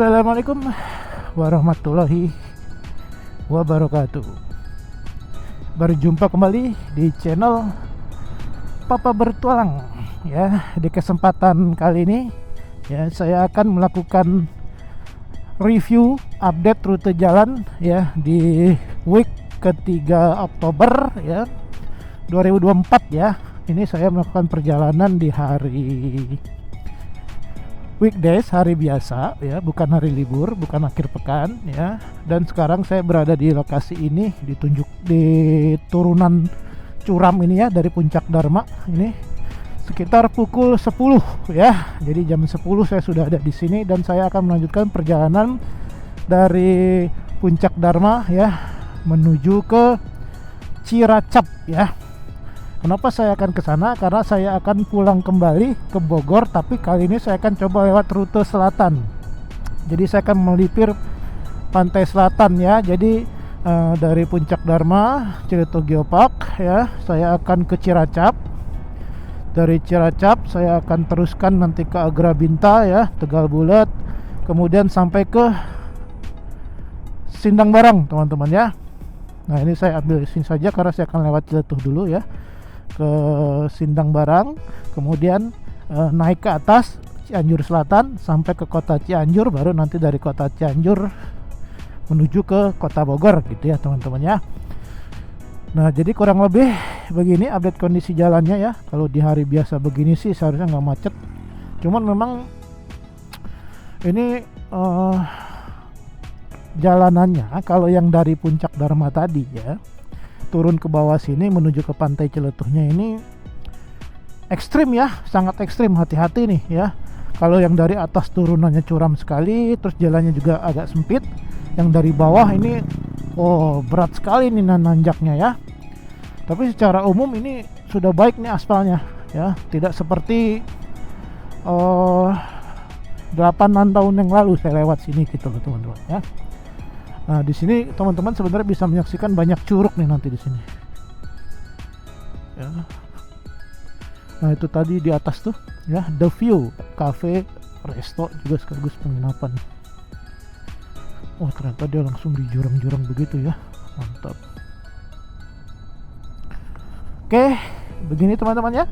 Assalamualaikum warahmatullahi wabarakatuh. Berjumpa kembali di channel Papa Bertualang. Ya, di kesempatan kali ini ya saya akan melakukan review update rute jalan ya di week ketiga Oktober ya 2024 ya. Ini saya melakukan perjalanan di hari weekdays, hari biasa ya, bukan hari libur, bukan akhir pekan ya. Dan sekarang saya berada di lokasi ini, ditunjuk di turunan curam ini ya, dari Puncak Dharma ini sekitar pukul 10 ya. Jadi jam 10 saya sudah ada di sini dan saya akan melanjutkan perjalanan dari Puncak Dharma ya menuju ke Cilacap ya. Kenapa saya akan ke sana? Karena saya akan pulang kembali ke Bogor, tapi kali ini saya akan coba lewat rute selatan. Jadi saya akan melipir pantai selatan ya. Jadi dari Puncak Dharma, Ciletuh Geopark ya, saya akan ke Cilacap. Dari Cilacap saya akan teruskan nanti ke Agrabinta ya, Tegal Bulet, kemudian sampai ke Sindang Barang teman-teman ya. Nah ini saya ambil sini saja karena saya akan lewat Ciletuh dulu ya, ke Sindang Barang, kemudian naik ke atas Cianjur Selatan sampai ke kota Cianjur, baru nanti dari kota Cianjur menuju ke kota Bogor gitu ya teman-teman ya. Nah jadi kurang lebih begini update kondisi jalannya ya. Kalau di hari biasa begini sih seharusnya nggak macet, cuman memang ini jalanannya kalau yang dari Puncak Dharma tadi ya turun ke bawah sini menuju ke pantai Ciletuhnya ini ekstrim ya, sangat ekstrim, hati-hati nih ya. Kalau yang dari atas turunannya curam sekali, terus jalannya juga agak sempit. Yang dari bawah ini berat sekali nih nanjaknya ya. Tapi secara umum ini sudah baik nih aspalnya ya, tidak seperti 8 tahun yang lalu saya lewat sini gitu loh teman-teman ya. Nah di sini teman-teman sebenarnya bisa menyaksikan banyak curug nih nanti di sini. Ya. Nah itu tadi di atas tuh ya, The View, cafe, resto juga sekaligus penginapan. Oh ternyata dia langsung di jurang-jurang begitu ya, mantap. Oke, begini teman-teman ya,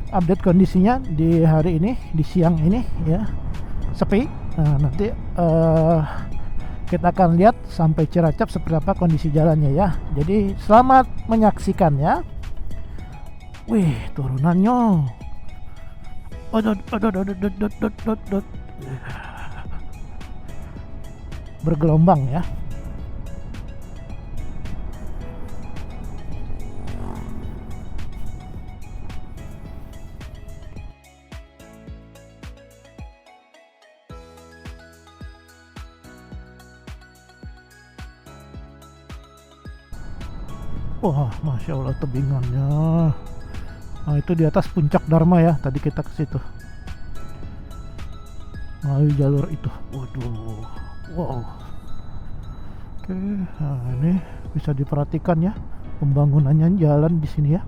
update kondisinya di hari ini, di siang ini ya, sepi. Nah nanti kita akan lihat sampai Cilacap seperti apa kondisi jalannya ya. Jadi selamat menyaksikan ya. Wih turunannya bergelombang ya. Wah, masya Allah tebingannya. Nah itu di atas Puncak Dharma ya. Tadi kita ke situ melalui jalur itu. Waduh, wow. Oke, nah ini bisa diperhatikan ya pembangunannya jalan di sini ya.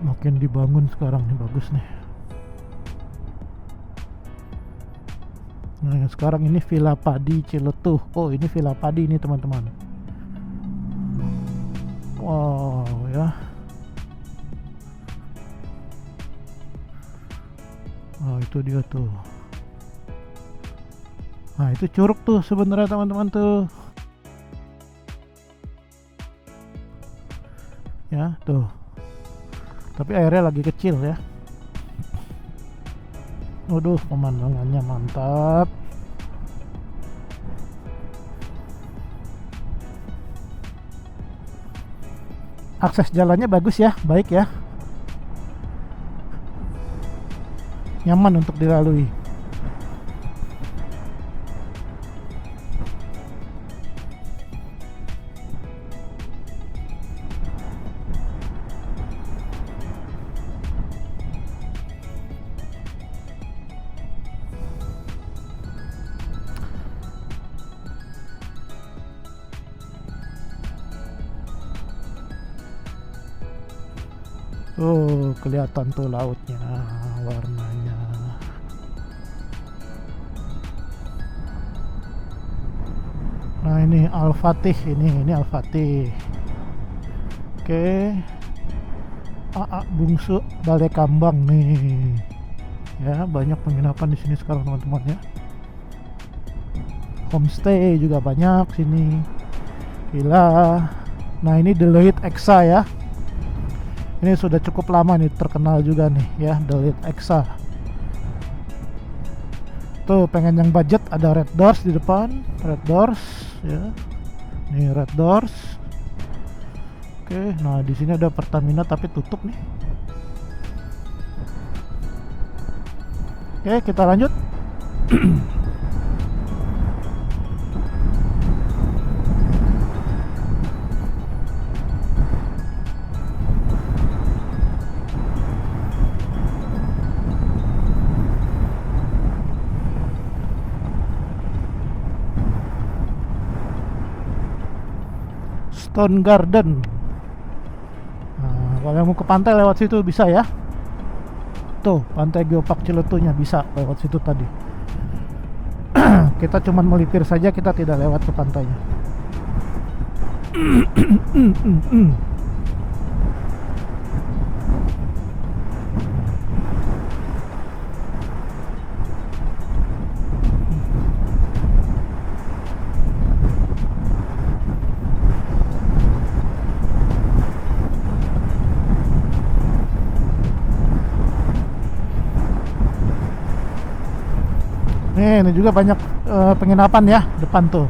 Makin dibangun sekarang nih, bagus nih. Nah yang sekarang ini Villa Padi Ciletuh. Oh ini Villa Padi ini teman-teman. Wow ya. Oh itu dia tuh. Nah itu curug tuh sebenarnya teman-teman tuh. Ya tuh. Tapi airnya lagi kecil ya. Waduh pemandangannya mantap. Akses jalannya bagus ya, baik ya, nyaman untuk dilalui. Tuh kelihatan tuh lautnya warnanya. Nah ini Al-Fatih, ini Al-Fatih. Oke. AA Bungsu Balai Kambang nih. Ya, banyak penginapan di sini sekarang teman-teman ya. Homestay juga banyak sini. Gila. Nah, ini Deloitte Exa ya. Ini sudah cukup lama nih, terkenal juga nih ya, Deloitte Exa. Tuh, pengen yang budget ada Red Doors di depan, Red Doors ya. Nih Red Doors. Oke, nah di sini ada Pertamina tapi tutup nih. Oke, kita lanjut. Stone Garden. Nah, kalau mau ke pantai lewat situ bisa ya. Tuh, pantai Geopark Ciletunya bisa lewat situ tadi. Kita cuman melipir saja, kita tidak lewat ke pantainya. Nih, ini juga banyak penginapan ya depan tuh.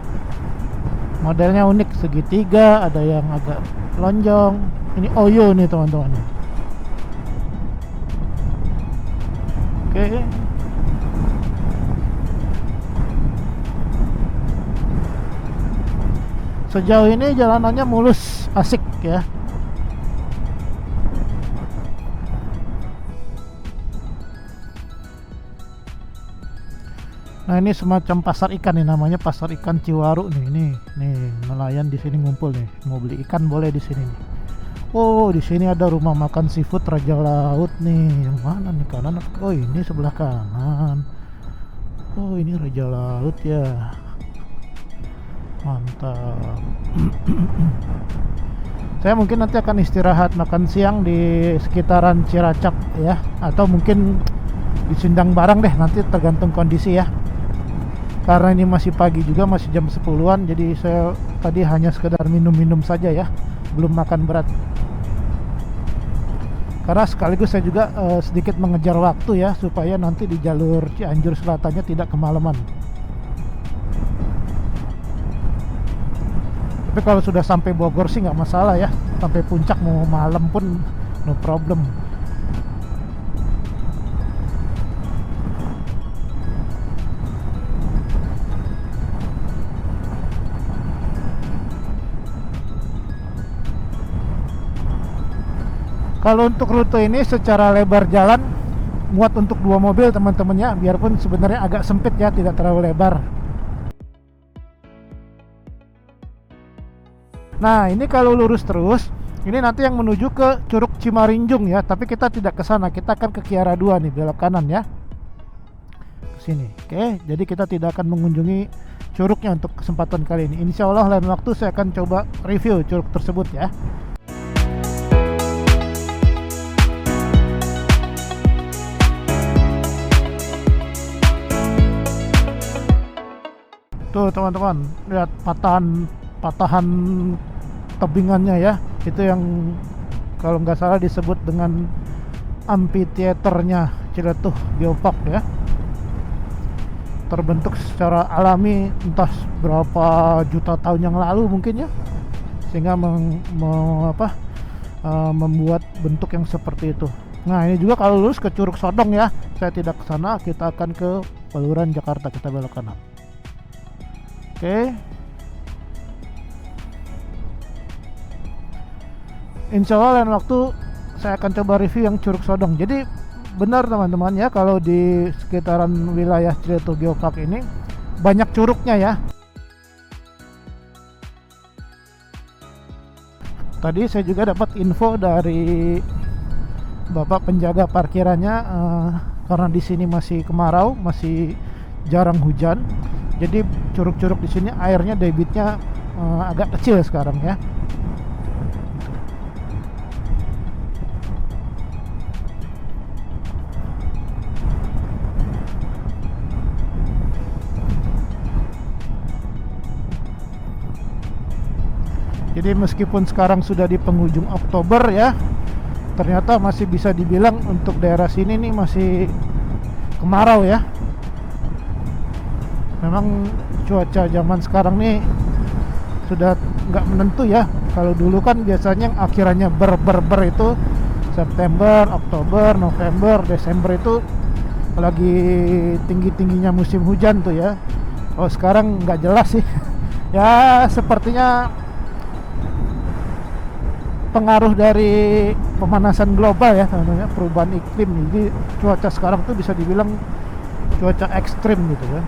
Modelnya unik, segitiga, ada yang agak lonjong. Ini Oyo nih teman-teman. Oke. Sejauh ini jalanannya mulus, asik ya. Nah ini semacam pasar ikan nih, namanya pasar ikan Ciwaru nih. Nih nelayan di sini ngumpul nih, mau beli ikan boleh di sini nih. Oh di sini ada rumah makan seafood Raja Laut nih. Yang mana nih, kanan? Oh ini sebelah kanan. Oh ini Raja Laut ya. Mantap. Saya mungkin nanti akan istirahat makan siang di sekitaran Ciracap ya, atau mungkin di Sindang Barang deh, nanti tergantung kondisi ya. Karena ini masih pagi juga, masih jam 10-an, jadi saya tadi hanya sekedar minum-minum saja ya, belum makan berat. Karena sekaligus saya juga sedikit mengejar waktu ya, supaya nanti di jalur Cianjur Selatannya tidak kemalaman. Tapi kalau sudah sampai Bogor sih nggak masalah ya, sampai puncak mau malam pun no problem. Kalau untuk rute ini secara lebar jalan muat untuk 2 mobil teman-teman ya, biarpun sebenarnya agak sempit ya, tidak terlalu lebar. Nah ini kalau lurus terus, ini nanti yang menuju ke Curug Cimarinjung ya, tapi kita tidak ke sana, kita akan ke Kiara 2 nih, belok kanan ya, ke sini. Oke, jadi kita tidak akan mengunjungi curugnya untuk kesempatan kali ini. Insya Allah lain waktu saya akan coba review curug tersebut ya. Tuh teman-teman, lihat patahan tebingannya ya, itu yang kalau nggak salah disebut dengan amphitheaternya Ciletuh Geopark ya, terbentuk secara alami entah berapa juta tahun yang lalu mungkin ya, sehingga membuat bentuk yang seperti itu. Nah ini juga kalau lurus ke Curug Sodong ya, saya tidak ke sana, kita akan ke Baluran Jakarta, kita belok kanan. Oke. Insya Allah lain waktu saya akan coba review yang Curug Sodong. Jadi benar teman-teman ya, kalau di sekitaran wilayah Ciletuh Geopark ini banyak curugnya ya. Tadi saya juga dapat info dari bapak penjaga parkirannya, karena di sini masih kemarau, masih jarang hujan. Jadi curug-curug di sini airnya debitnya agak kecil sekarang ya. Jadi meskipun sekarang sudah di penghujung Oktober ya, ternyata masih bisa dibilang untuk daerah sini nih masih kemarau ya. Memang cuaca zaman sekarang nih sudah nggak menentu ya. Kalau dulu kan biasanya yang akhirannya ber itu September, Oktober, November, Desember itu lagi tinggi-tingginya musim hujan tuh ya. Oh sekarang nggak jelas sih. Ya sepertinya pengaruh dari pemanasan global ya, namanya perubahan iklim. Jadi cuaca sekarang tuh bisa dibilang cuaca ekstrim gitu kan.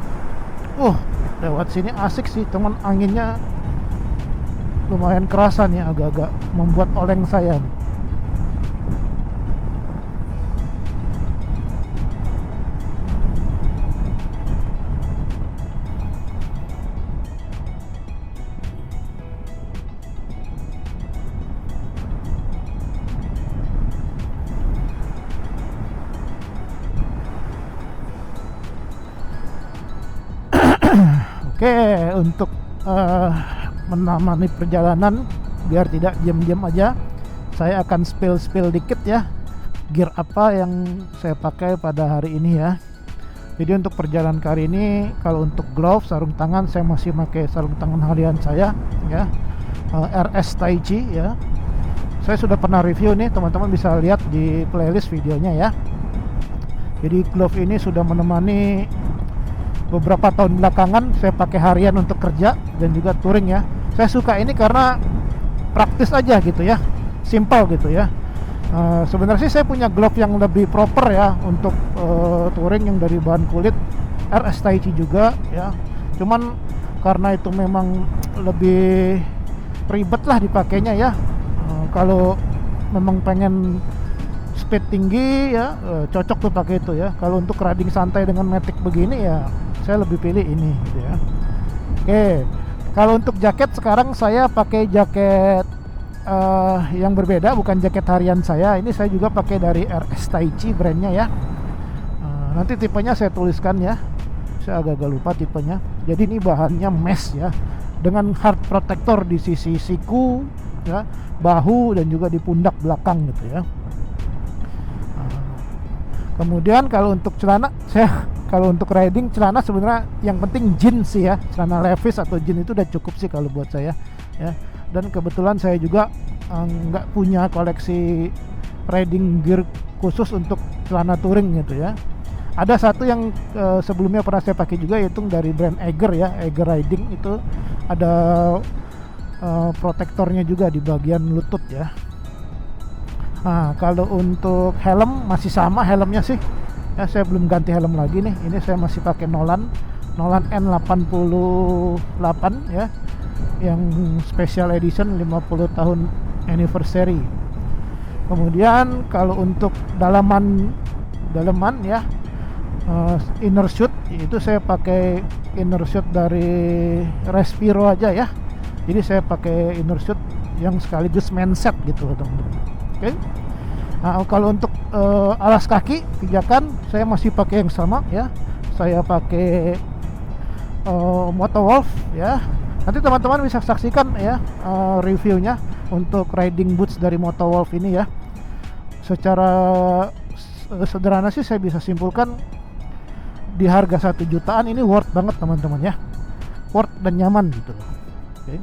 Lewat sini asik sih, teman anginnya lumayan kerasa nih, agak-agak membuat oleng saya nih. Oke, untuk menemani perjalanan biar tidak diam-diam aja, saya akan spill dikit ya gear apa yang saya pakai pada hari ini ya. Jadi untuk perjalanan kali ini, kalau untuk glove, sarung tangan, saya masih pakai sarung tangan harian saya ya, RS Taiji ya. Saya sudah pernah review nih, teman-teman bisa lihat di playlist videonya ya. Jadi glove ini sudah menemani beberapa tahun belakangan, saya pakai harian untuk kerja dan juga touring ya. Saya suka ini karena praktis aja gitu ya, simple gitu ya. Sebenarnya sih saya punya glove yang lebih proper ya untuk touring yang dari bahan kulit, RS Taiji juga ya. Cuman karena itu memang lebih ribet lah dipakainya ya. Kalau memang pengen speed tinggi ya, cocok tuh pakai itu ya. Kalau untuk riding santai dengan matic begini ya, saya lebih pilih ini gitu ya. Oke, kalau untuk jaket sekarang saya pakai jaket yang berbeda, bukan jaket harian saya. Ini saya juga pakai dari RS Taiji brandnya ya. Nanti tipenya saya tuliskan ya, saya agak-agak lupa tipenya. Jadi ini bahannya mesh ya, dengan hard protector di sisi siku ya, bahu dan juga di pundak belakang gitu ya. Kemudian kalau untuk celana, kalau untuk riding celana sebenarnya yang penting jeans sih ya, celana Levi's atau jeans itu udah cukup sih kalau buat saya ya. Dan kebetulan saya juga nggak punya koleksi riding gear khusus untuk celana touring gitu ya. Ada satu yang sebelumnya pernah saya pakai juga, yaitu dari brand Eiger ya, Eiger Riding. Itu ada protektornya juga di bagian lutut ya. Nah kalau untuk helm masih sama helmnya sih ya, saya belum ganti helm lagi nih. Ini saya masih pakai Nolan N88 ya, yang special edition 50 tahun anniversary. Kemudian kalau untuk dalaman ya, inner shoot itu saya pakai inner shoot dari Respiro aja ya. Jadi saya pakai inner shoot yang sekaligus manset gitu teman-teman. Oke. Nah, kalau untuk alas kaki pijakan saya masih pakai yang sama ya. Saya pakai Motowolf ya. Nanti teman-teman bisa saksikan ya reviewnya untuk riding boots dari Motowolf ini ya. Secara sederhana sih saya bisa simpulkan, di harga 1 jutaan ini worth banget teman-teman ya, worth dan nyaman gitu loh. Oke.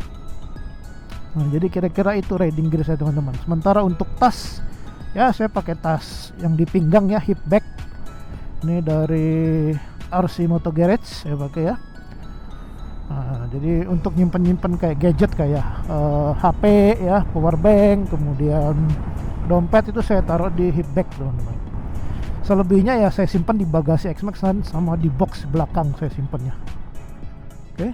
Nah, jadi kira-kira itu riding gear saya teman-teman. Sementara untuk tas ya, saya pakai tas yang di pinggang ya, hip bag. Ini dari RC Moto Garage saya pakai ya. Nah, jadi untuk nyimpen kayak gadget kayak HP ya, power bank, kemudian dompet itu saya taruh di hip bag teman-teman. Selebihnya ya saya simpan di bagasi X-Max sama di box belakang saya simpannya. Oke.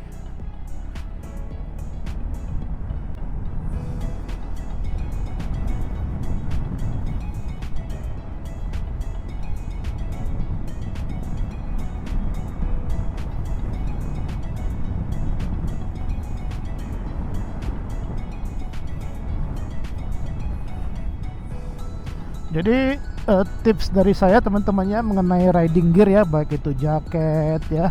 Jadi tips dari saya teman-temannya mengenai riding gear ya, baik itu jaket ya,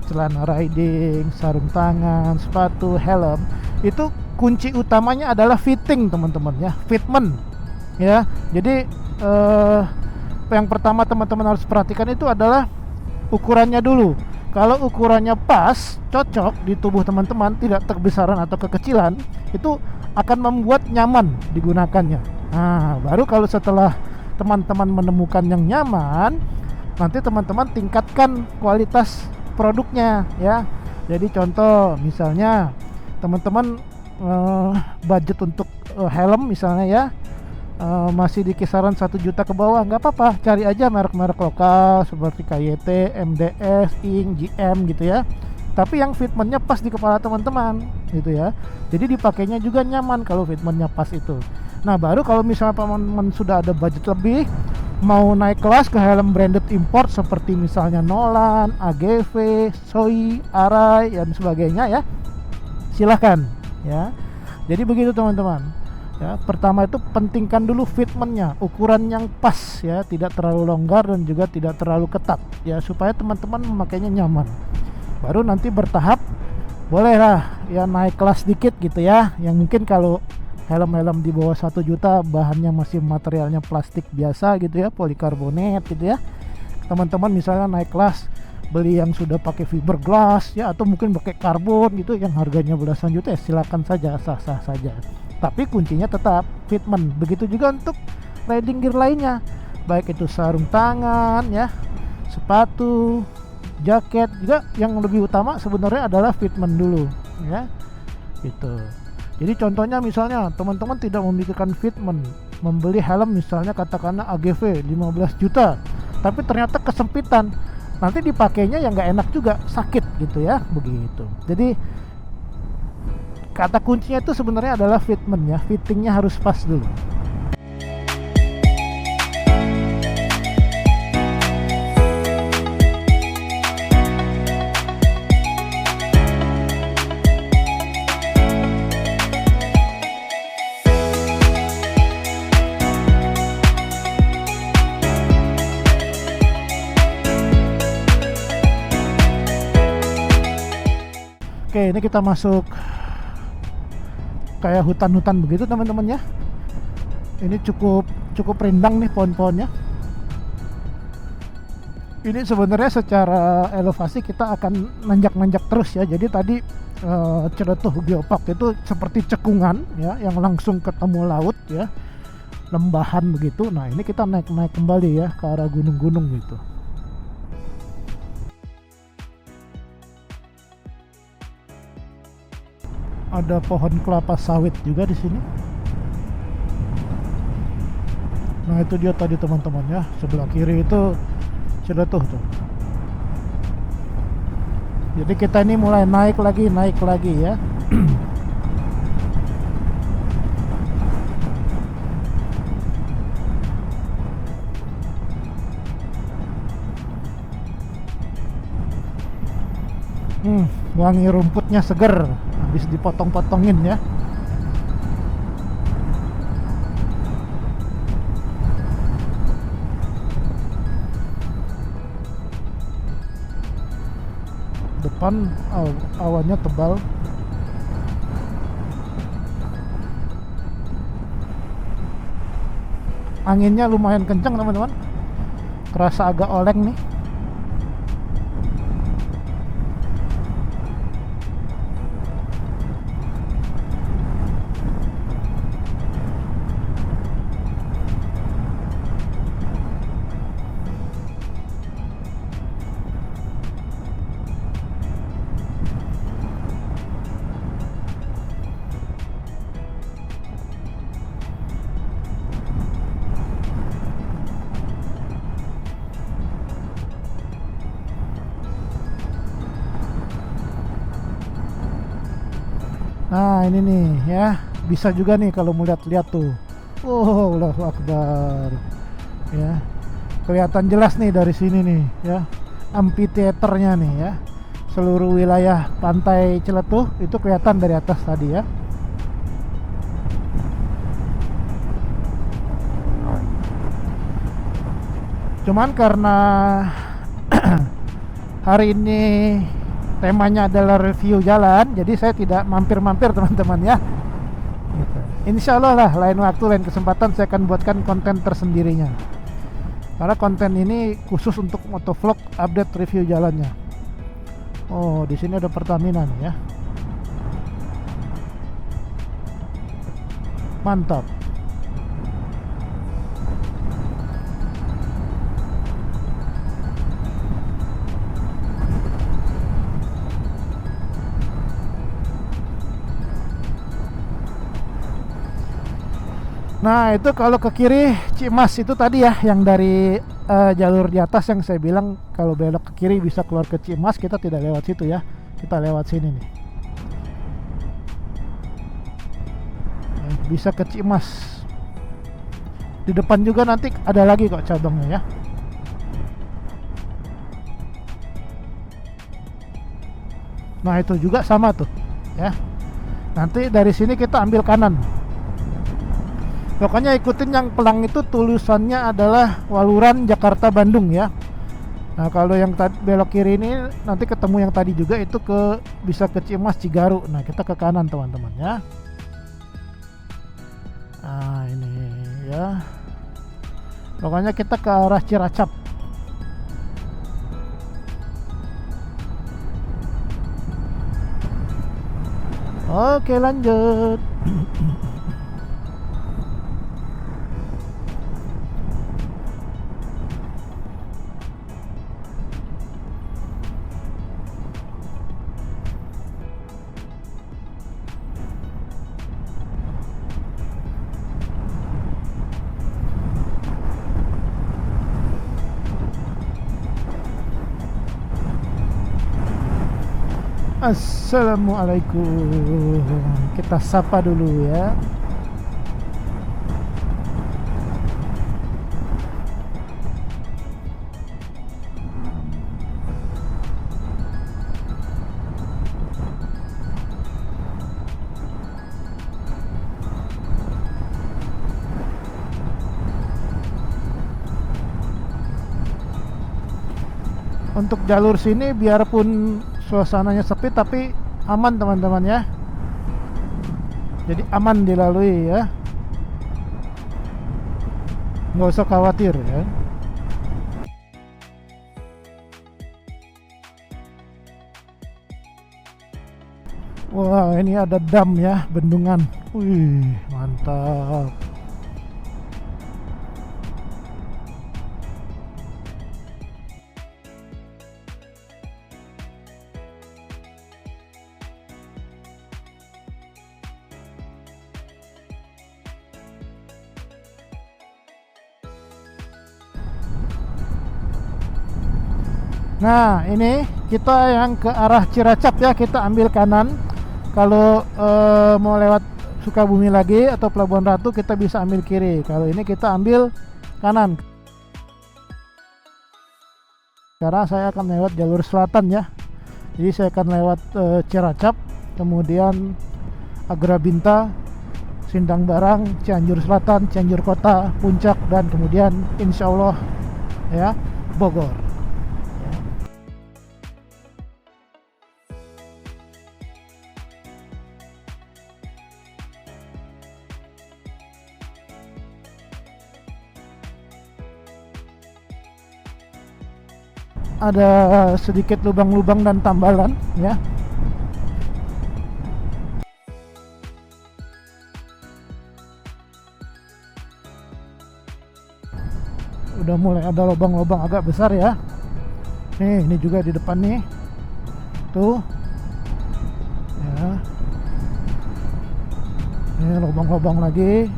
celana riding, sarung tangan, sepatu, helm, itu kunci utamanya adalah fitting teman-teman ya, fitment ya. Jadi yang pertama teman-teman harus perhatikan itu adalah ukurannya dulu. Kalau ukurannya pas, cocok di tubuh teman-teman, tidak terbesaran atau kekecilan, itu akan membuat nyaman digunakannya. Nah, baru kalau setelah teman-teman menemukan yang nyaman, nanti teman-teman tingkatkan kualitas produknya ya. Jadi contoh misalnya teman-teman budget untuk helm misalnya ya, masih di kisaran 1 juta ke bawah, nggak apa-apa, cari aja merek-merek lokal seperti KYT, MDS, Ing, GM gitu ya. Tapi yang fitmentnya pas di kepala teman-teman gitu ya. Jadi dipakainya juga nyaman kalau fitmentnya pas itu. Nah baru kalau misalnya teman-teman sudah ada budget lebih, mau naik kelas ke helm branded import seperti misalnya Nolan, AGV, Soi, Arai dan sebagainya ya, silahkan ya. Jadi begitu teman-teman ya. Pertama itu pentingkan dulu fitmentnya, ukuran yang pas ya, tidak terlalu longgar dan juga tidak terlalu ketat ya, supaya teman-teman memakainya nyaman. Baru nanti bertahap bolehlah ya naik kelas dikit gitu ya, yang mungkin kalau helm-helm di bawah 1 juta bahannya masih materialnya plastik biasa gitu ya, polikarbonat gitu ya, teman-teman misalnya naik kelas beli yang sudah pakai fiberglass ya, atau mungkin pakai karbon gitu yang harganya belasan juta ya, silakan saja, sah-sah saja. Tapi kuncinya tetap fitment. Begitu juga untuk riding gear lainnya, baik itu sarung tangan ya, sepatu, jaket juga, yang lebih utama sebenarnya adalah fitment dulu ya gitu. Jadi contohnya misalnya teman-teman tidak memikirkan fitment, membeli helm misalnya katakanlah AGV 15 juta tapi ternyata kesempitan, nanti dipakainya yang nggak enak juga, sakit gitu ya, begitu. Jadi kata kuncinya itu sebenarnya adalah fitment ya, fittingnya harus pas dulu. Oke, ini kita masuk kayak hutan-hutan begitu teman-teman ya. Ini cukup rindang nih pohon-pohonnya. Ini sebenarnya secara elevasi kita akan nanjak-nanjak terus ya. Jadi tadi Celetuh Geopark itu seperti cekungan ya, yang langsung ketemu laut ya, lembahan begitu. Nah ini kita naik-naik kembali ya ke arah gunung-gunung gitu. Ada pohon kelapa sawit juga di sini. Nah itu dia tadi teman-teman ya, sebelah kiri itu Celetuh tuh. Jadi kita ini mulai naik lagi ya. Wangi rumputnya seger, habis dipotong-potongin ya. Depan awannya tebal. Anginnya lumayan kencang teman-teman, kerasa agak oleng nih. Nah ini nih ya, bisa juga nih kalau mau lihat-lihat tuh. Oh Allahu Akbar ya, kelihatan jelas nih dari sini nih ya, amphitheaternya nih ya, seluruh wilayah pantai Celetuh itu kelihatan dari atas tadi ya. Cuman karena hari ini temanya adalah review jalan, jadi saya tidak mampir-mampir teman-teman ya. Gitu. Insya Allah lah lain waktu, lain kesempatan saya akan buatkan konten tersendirinya. Karena konten ini khusus untuk motovlog update review jalannya. Oh, di sini ada Pertamina nih ya. Mantap. Nah itu kalau ke kiri Cimas itu tadi ya, yang dari jalur di atas yang saya bilang kalau belok ke kiri bisa keluar ke Cimas, kita tidak lewat situ ya, kita lewat sini nih. Bisa ke Cimas. Di depan juga nanti ada lagi kok cabangnya ya. Nah itu juga sama tuh ya. Nanti dari sini kita ambil kanan. Pokoknya ikutin yang pelang itu, tulisannya adalah Waluran Jakarta Bandung ya. Nah kalau yang belok kiri ini nanti ketemu yang tadi juga, itu bisa ke Cimas Cigaru. Nah kita ke kanan teman-teman ya. Nah ini ya. Pokoknya kita ke arah Ciracap. Oke lanjut. Assalamualaikum. Kita sapa dulu ya. Untuk jalur sini biarpun suasananya sepi tapi aman teman-teman ya. Jadi aman dilalui ya. Nggak usah khawatir ya. Wah ini ada dam ya, bendungan. Wih mantap. Nah ini kita yang ke arah Ciracap ya, kita ambil kanan. Kalau mau lewat Sukabumi lagi atau Pelabuhan Ratu kita bisa ambil kiri. Kalau ini kita ambil kanan. Karena saya akan lewat jalur selatan ya. Jadi saya akan lewat Ciracap, kemudian Agrabinta, Sindang Barang, Cianjur Selatan, Cianjur Kota, Puncak, dan kemudian insya Allah ya Bogor. Ada sedikit lubang-lubang dan tambalan ya. Udah mulai ada lubang-lubang agak besar ya. Nih, ini juga di depan nih. Tuh. Ya. Ini lubang-lubang lagi.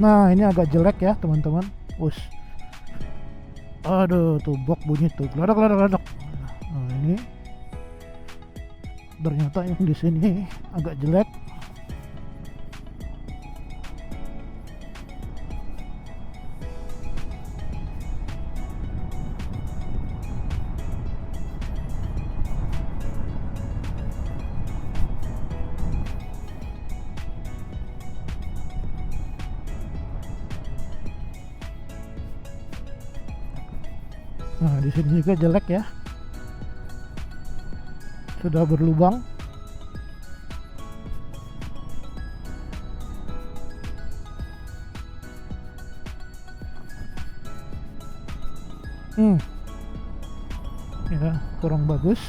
Nah, ini agak jelek ya, teman-teman. Aduh, tuh bok bunyi tuh. Geladak. Nah, ini ternyata yang di sini agak jelek. Nah, di sini juga jelek ya. Sudah berlubang. Ya, kurang bagus.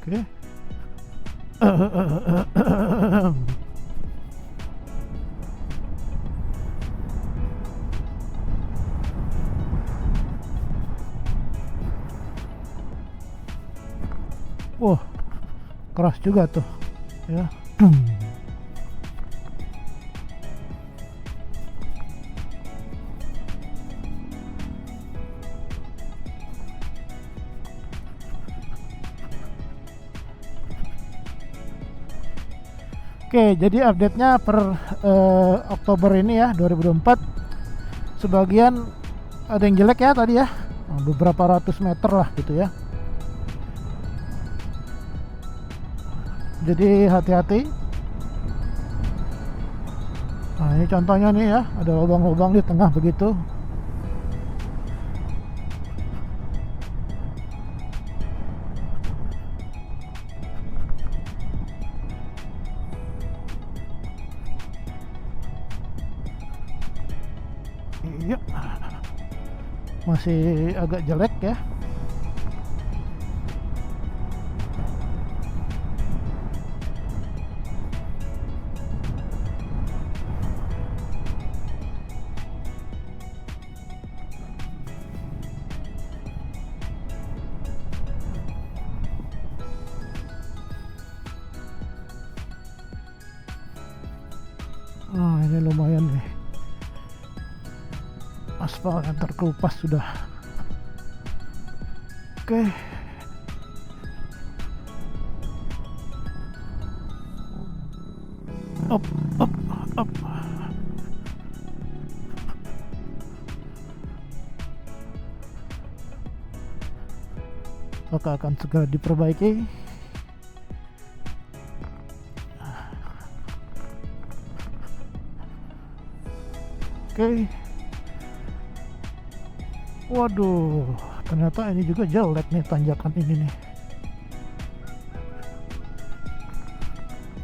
Oke. Wah, keras juga tuh ya. Oke, jadi update-nya per Oktober ini ya, 2024. Sebagian ada yang jelek ya tadi ya, beberapa ratus meter lah gitu ya. Jadi hati-hati. Nah, ini contohnya nih ya, ada lubang-lubang di tengah begitu. Iya, masih agak jelek ya. Nah, ini lumayan nih, aspal yang terkelupas sudah. Oke. Up, up, up. Maka akan segera diperbaiki. Oke. Waduh, ternyata ini juga jelek nih tanjakan ini nih.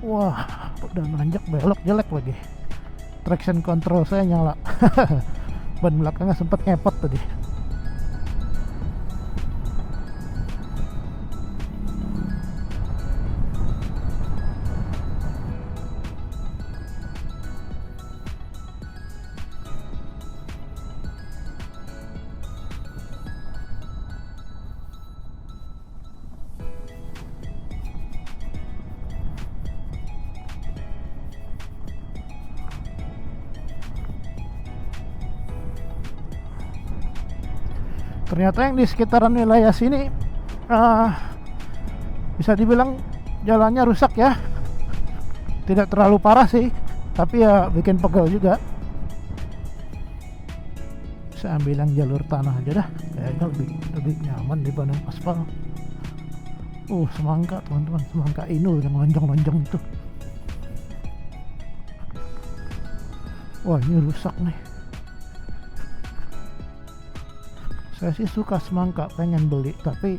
Wah, udah nanjak belok jelek lagi. Traction control saya nyala. Ban belakangnya sempat ngepot tadi. Ternyata yang di sekitaran wilayah sini bisa dibilang jalannya rusak ya. Tidak terlalu parah sih, tapi ya bikin pegel juga. Saya ambil yang jalur tanah aja dah, kayaknya lebih nyaman dibanding aspal. Semangka teman-teman, semangka inul yang lonjong-lonjong itu. Wah, ini rusak nih. Saya sih suka semangka, pengen beli, tapi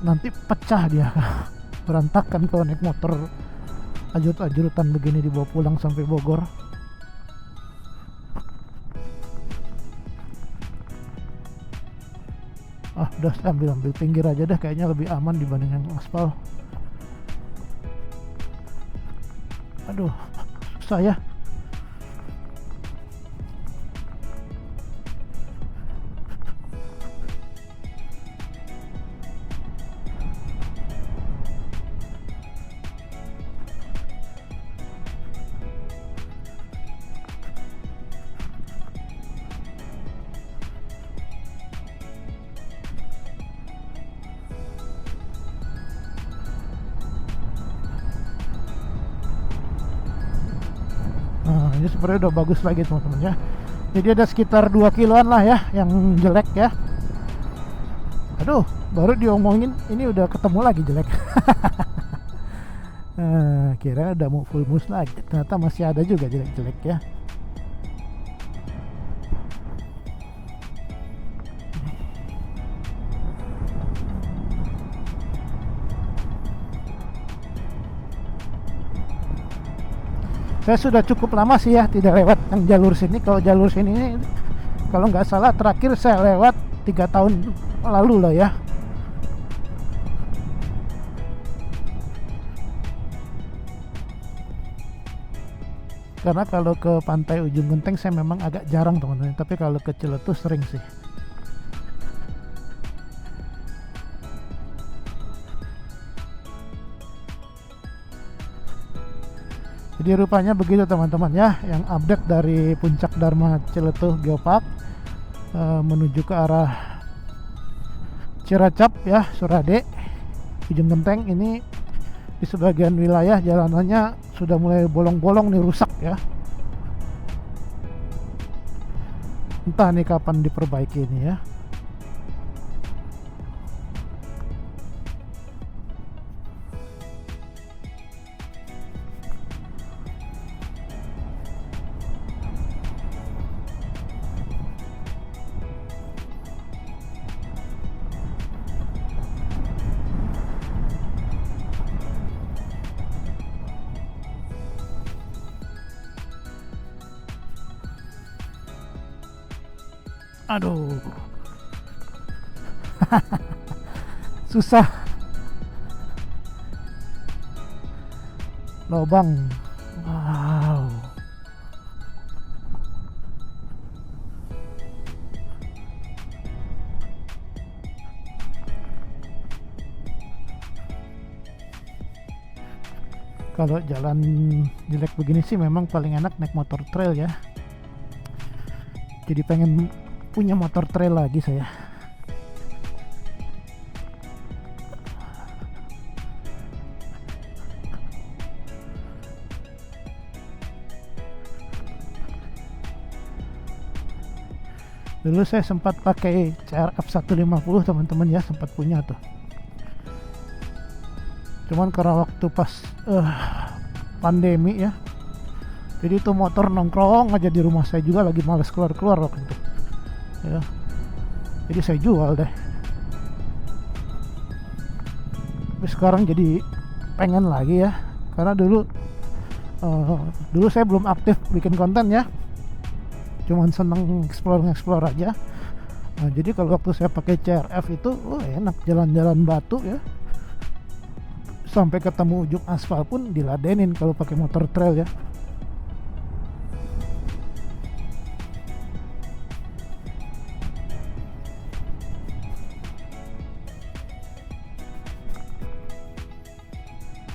nanti pecah dia. Berantakan kalau naik motor ajut-ajutan begini dibawa pulang sampai Bogor. Udah saya ambil pinggir aja dah, kayaknya lebih aman dibanding yang aspal. Aduh, susah ya. Ini sebenarnya udah bagus lagi teman-teman ya. Jadi ada sekitar 2 kiloan lah ya yang jelek ya. Aduh, baru diomongin ini udah ketemu lagi jelek. Kira udah mau full mus lagi, ternyata masih ada juga jelek-jelek ya. Saya sudah cukup lama sih ya tidak lewat yang jalur sini. Kalau jalur sini, kalau nggak salah terakhir saya lewat 3 tahun lalu lah ya. Karena kalau ke pantai Ujung Genteng saya memang agak jarang teman-teman, tapi kalau ke Ciletuh sering sih. Jadi rupanya begitu teman-teman ya, yang update dari Puncak Dharma Ciletuh Geopark menuju ke arah Ciracap ya, Surade, Ujung Genteng ini di sebagian wilayah jalanannya sudah mulai bolong-bolong nih, rusak ya. Entah nih kapan diperbaiki ini ya. Aduh, susah. Lobang. Wow. Kalau jalan jelek begini sih memang paling enak naik motor trail ya. Jadi pengen punya motor trail lagi saya. Dulu saya sempat pakai CRF 150 teman-teman ya, sempat punya tuh. Cuman karena waktu pas pandemi ya, jadi itu motor nongkrong aja di rumah saya juga, lagi males keluar-keluar waktu itu ya, jadi saya jual deh. Tapi sekarang jadi pengen lagi ya, karena dulu saya belum aktif bikin konten ya, cuman seneng explore aja. Nah, jadi kalau waktu saya pakai CRF itu enak, jalan-jalan batu ya, sampai ketemu ujung aspal pun diladenin kalau pakai motor trail ya.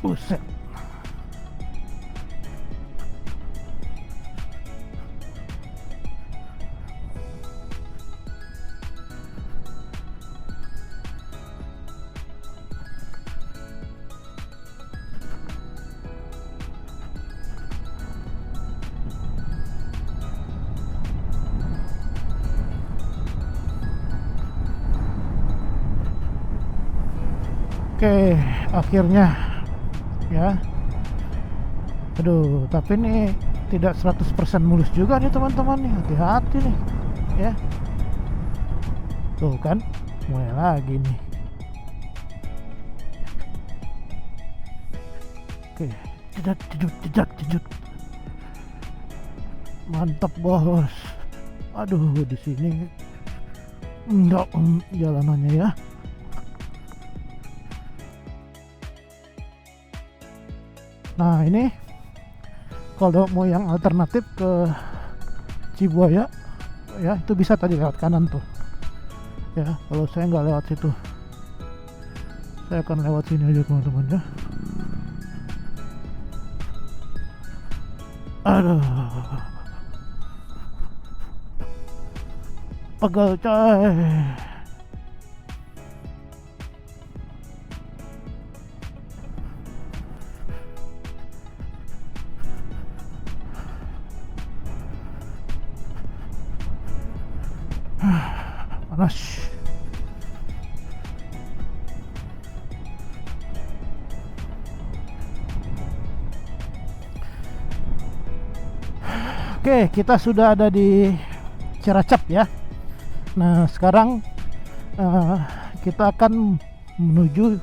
Buset. Oke, akhirnya ya. Aduh, tapi ini tidak 100% mulus juga nih teman-teman nih, hati-hati nih ya. Tuh kan, mulai lagi nih. Oke, jedat. Mantap bos. Aduh, di sini enggak jalanannya ya. Nah ini kalau mau yang alternatif ke Cibuaya ya, itu bisa tadi lewat kanan tuh ya. Kalau saya nggak lewat situ, saya akan lewat sini aja teman-teman ya. Aduh, pegel coy. Panas. Oke, kita sudah ada di Ciracap ya. Nah sekarang kita akan menuju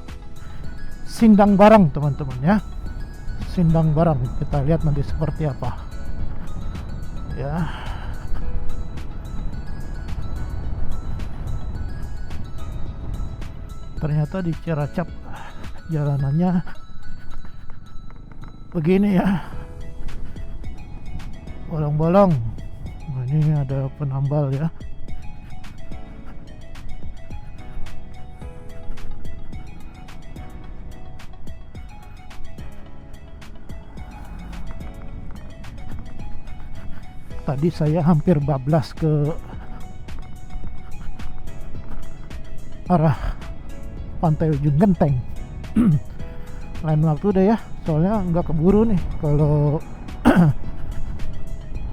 Sindang Barang teman-teman ya. Sindang barang. Kita lihat nanti seperti apa ya. Ternyata di Cilacap jalanannya begini ya, bolong-bolong. Nah, ini ada penambal ya. Tadi saya hampir bablas ke arah Pantai Ujung Genteng. Lain waktu deh ya, soalnya nggak keburu nih kalau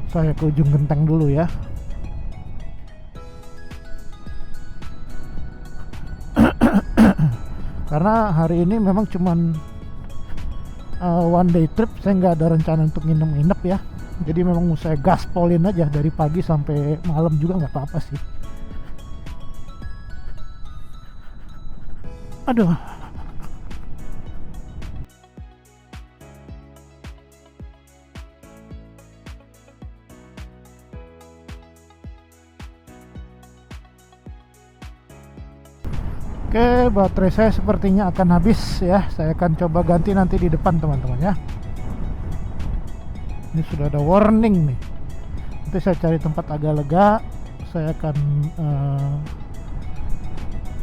saya ke Ujung Genteng dulu ya. Karena hari ini memang cuman one day trip, saya nggak ada rencana untuk nginep-nginep ya. Jadi memang mau saya gaspolin aja dari pagi sampai malam juga nggak apa-apa sih. Aduh. Oke, baterai saya sepertinya akan habis ya. Saya akan coba ganti nanti di depan teman-teman ya. Ini sudah ada warning nih. Nanti saya cari tempat agak lega. Saya akan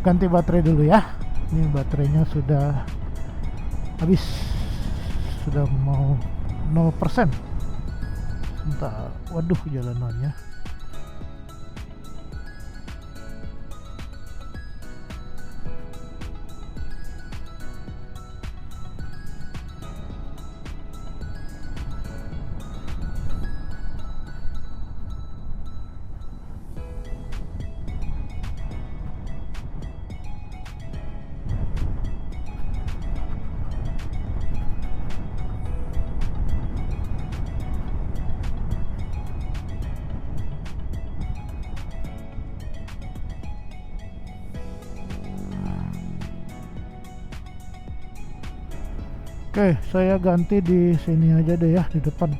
ganti baterai dulu ya. Ini baterainya sudah habis, sudah mau 0%. Sebentar, waduh jalanannya. Oke, saya ganti di sini aja deh ya, di depan.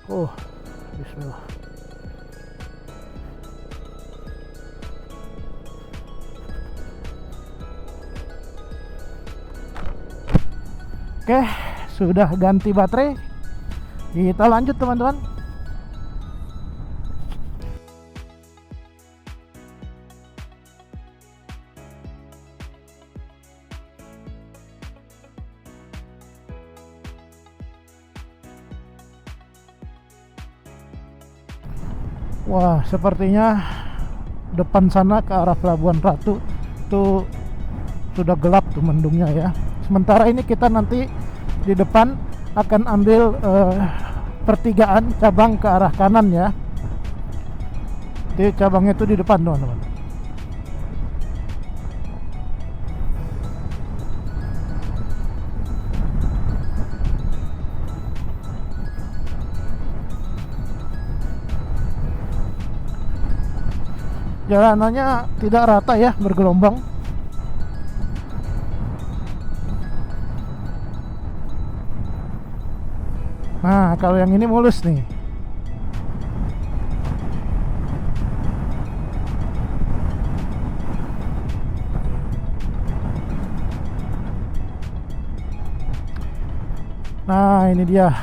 Oh, bismillah. Oke, sudah ganti baterai. Kita lanjut teman-teman. Wah, sepertinya depan sana ke arah Pelabuhan Ratu tuh sudah gelap tuh mendungnya ya. Sementara ini kita nanti di depan akan ambil pertigaan cabang ke arah kanan ya. Jadi cabangnya itu di depan teman-teman. Jalanannya tidak rata ya, bergelombang. Nah, kalau yang ini mulus nih. Nah, ini dia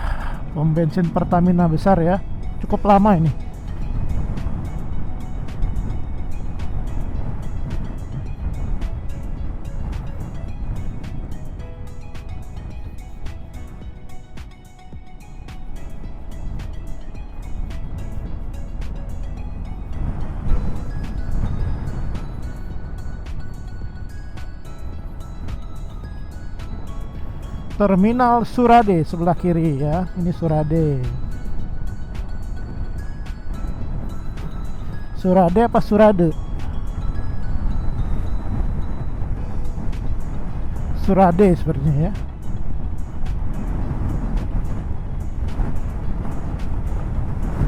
pom bensin Pertamina besar ya. Cukup lama ini. Terminal Surade sebelah kiri ya. Ini Surade. Surade apa Surade? Surade sepertinya ya.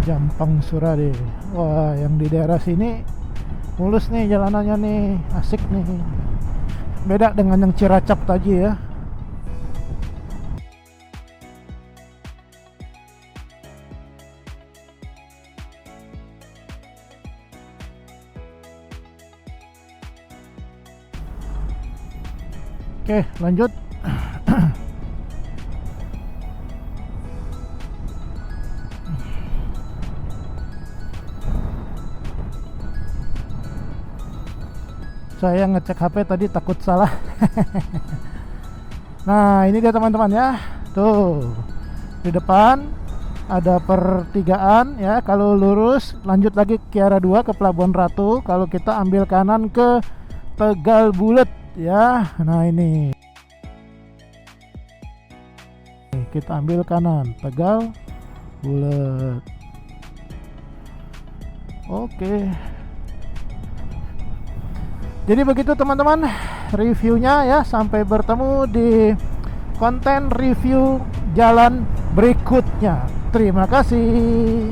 Jampang Surade. Wah, yang di daerah sini mulus nih jalanannya nih, asik nih. Beda dengan yang Ciracap tadi ya. Oke, lanjut. Saya ngecek HP tadi takut salah. Nah, ini dia teman-teman ya. Tuh. Di depan ada pertigaan ya. Kalau lurus lanjut lagi ke arah 2 ke Pelabuhan Ratu. Kalau kita ambil kanan ke Tegal Bulet ya. Nah, ini. Kita ambil kanan Tegal Bulet. Oke. Jadi begitu teman-teman reviewnya ya. Sampai bertemu di konten review jalan berikutnya. Terima kasih.